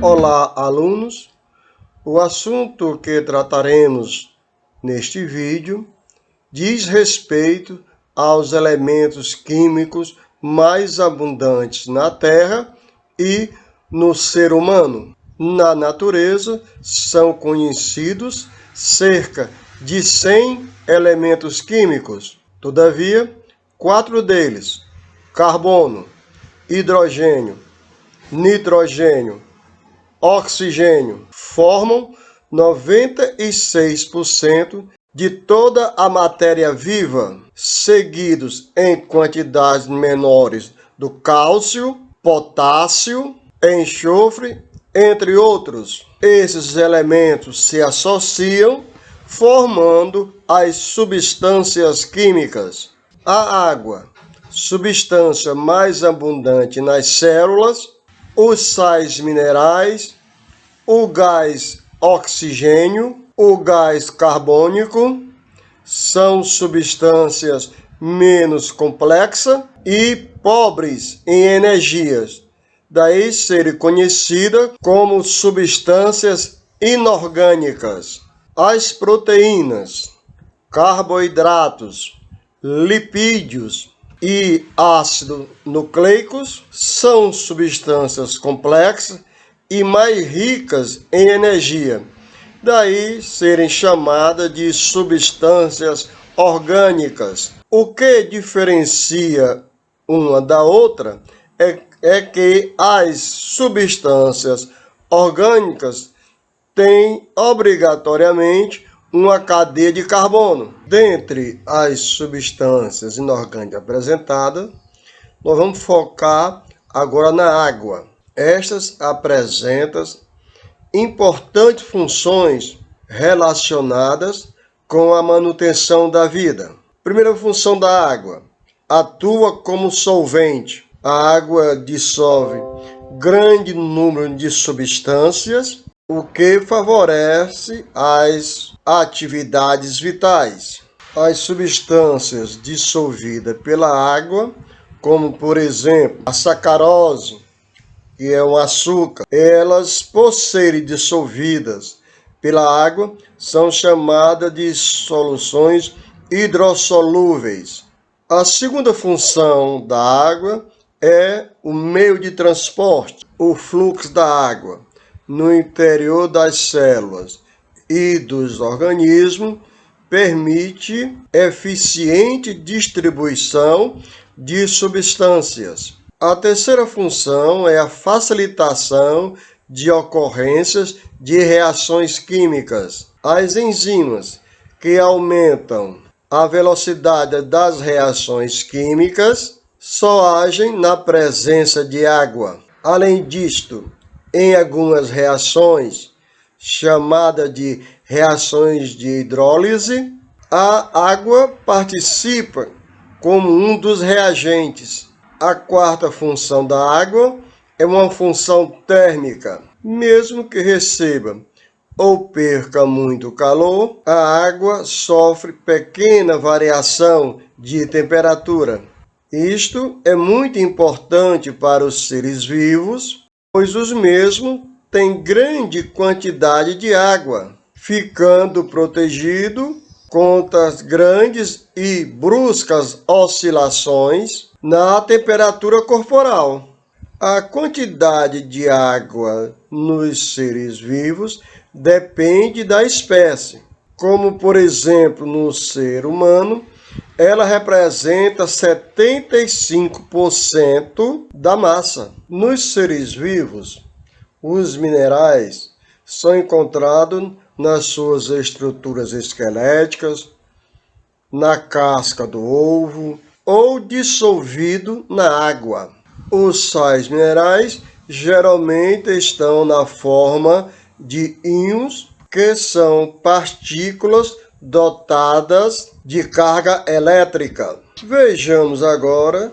Olá, alunos! O assunto que trataremos neste vídeo diz respeito aos elementos químicos mais abundantes na Terra e no ser humano. Na natureza, são conhecidos cerca de 100 elementos químicos. Todavia, 4 deles, carbono, hidrogênio, nitrogênio, oxigênio, formam 96% de toda a matéria viva, seguidos em quantidades menores do cálcio, potássio, enxofre, entre outros. Esses elementos se associam, formando as substâncias químicas. A água, substância mais abundante nas células, os sais minerais, o gás oxigênio, o gás carbônico, são substâncias menos complexas e pobres em energias, daí serem conhecidas como substâncias inorgânicas. As proteínas, carboidratos, lipídios e ácidos nucleicos são substâncias complexas e mais ricas em energia, daí serem chamadas de substâncias orgânicas. O que diferencia uma da outra é que as substâncias orgânicas têm obrigatoriamente uma cadeia de carbono. Dentre as substâncias inorgânicas apresentadas, nós vamos focar agora na água. Estas apresentam importantes funções relacionadas com a manutenção da vida. Primeira função da água: atua como solvente. A água dissolve grande número de substâncias, o que favorece as atividades vitais. As substâncias dissolvidas pela água, como por exemplo a sacarose, que é um açúcar, elas, por serem dissolvidas pela água, são chamadas de soluções hidrossolúveis. A segunda função da água é o meio de transporte. O fluxo da água no interior das células e dos organismos permite eficiente distribuição de substâncias. A terceira função é a facilitação de ocorrências de reações químicas. As enzimas, que aumentam a velocidade das reações químicas, só agem na presença de água. Além disto, em algumas reações, chamadas de reações de hidrólise, a água participa como um dos reagentes. A quarta função da água é uma função térmica. Mesmo que receba ou perca muito calor, a água sofre pequena variação de temperatura. Isto é muito importante para os seres vivos, pois os mesmos têm grande quantidade de água, ficando protegido contra as grandes e bruscas oscilações na temperatura corporal. A quantidade de água nos seres vivos depende da espécie. Como, por exemplo, no ser humano, ela representa 75% da massa. Nos seres vivos, os minerais são encontrados nas suas estruturas esqueléticas, na casca do ovo ou dissolvido na água. Os sais minerais geralmente estão na forma de íons, que são partículas dotadas de carga elétrica. Vejamos agora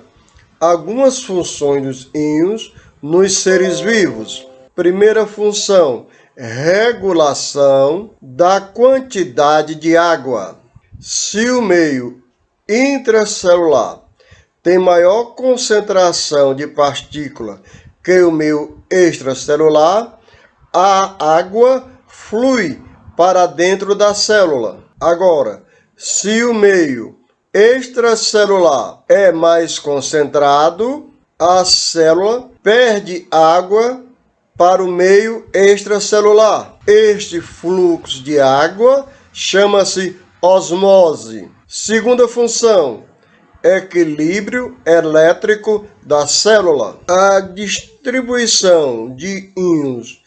algumas funções dos íons nos seres vivos. Primeira função: regulação da quantidade de água. Se o meio intracelular tem maior concentração de partícula que o meio extracelular, a água flui para dentro da célula. Agora, se o meio extracelular é mais concentrado, a célula perde água para o meio extracelular. Este fluxo de água chama-se osmose. Segunda função, equilíbrio elétrico da célula. A distribuição de íons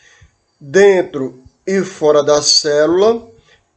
dentro e fora da célula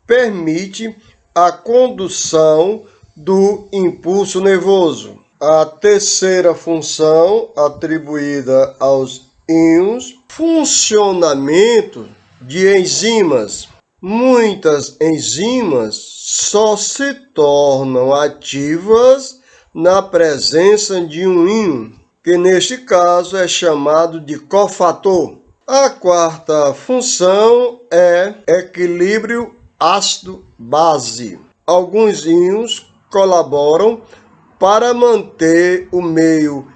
permite a condução do impulso nervoso. A terceira função atribuída aos íons, funcionamento de enzimas. Muitas enzimas só se tornam ativas na presença de um íon, que neste caso é chamado de cofator. A quarta função é equilíbrio ácido-base. Alguns íons colaboram para manter o meio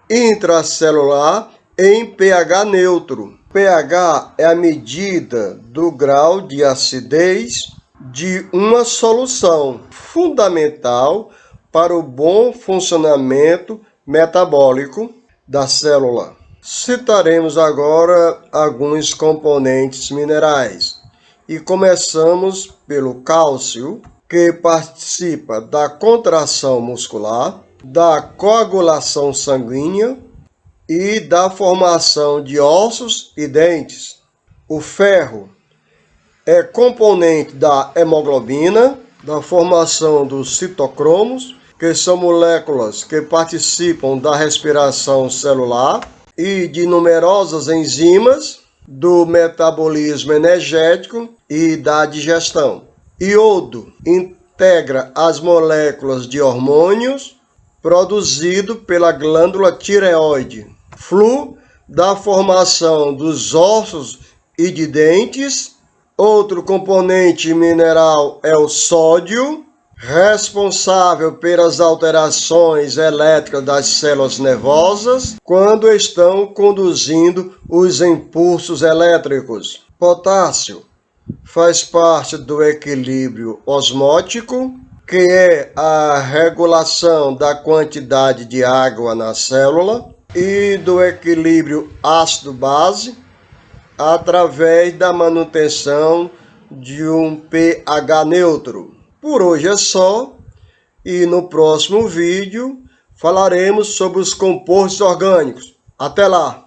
intracelular em pH neutro. pH é a medida do grau de acidez de uma solução, fundamental para o bom funcionamento metabólico da célula. Citaremos agora alguns componentes minerais e começamos pelo cálcio, que participa da contração muscular, da coagulação sanguínea e da formação de ossos e dentes. O ferro é componente da hemoglobina, da formação dos citocromos, que são moléculas que participam da respiração celular, e de numerosas enzimas, do metabolismo energético e da digestão. Iodo integra as moléculas de hormônios produzido pela glândula tireoide. Flu da formação dos ossos e de dentes. Outro componente mineral é o sódio, responsável pelas alterações elétricas das células nervosas quando estão conduzindo os impulsos elétricos. Potássio faz parte do equilíbrio osmótico, que é a regulação da quantidade de água na célula, e do equilíbrio ácido-base, através da manutenção de um pH neutro. Por hoje é só, e no próximo vídeo falaremos sobre os compostos orgânicos. Até lá!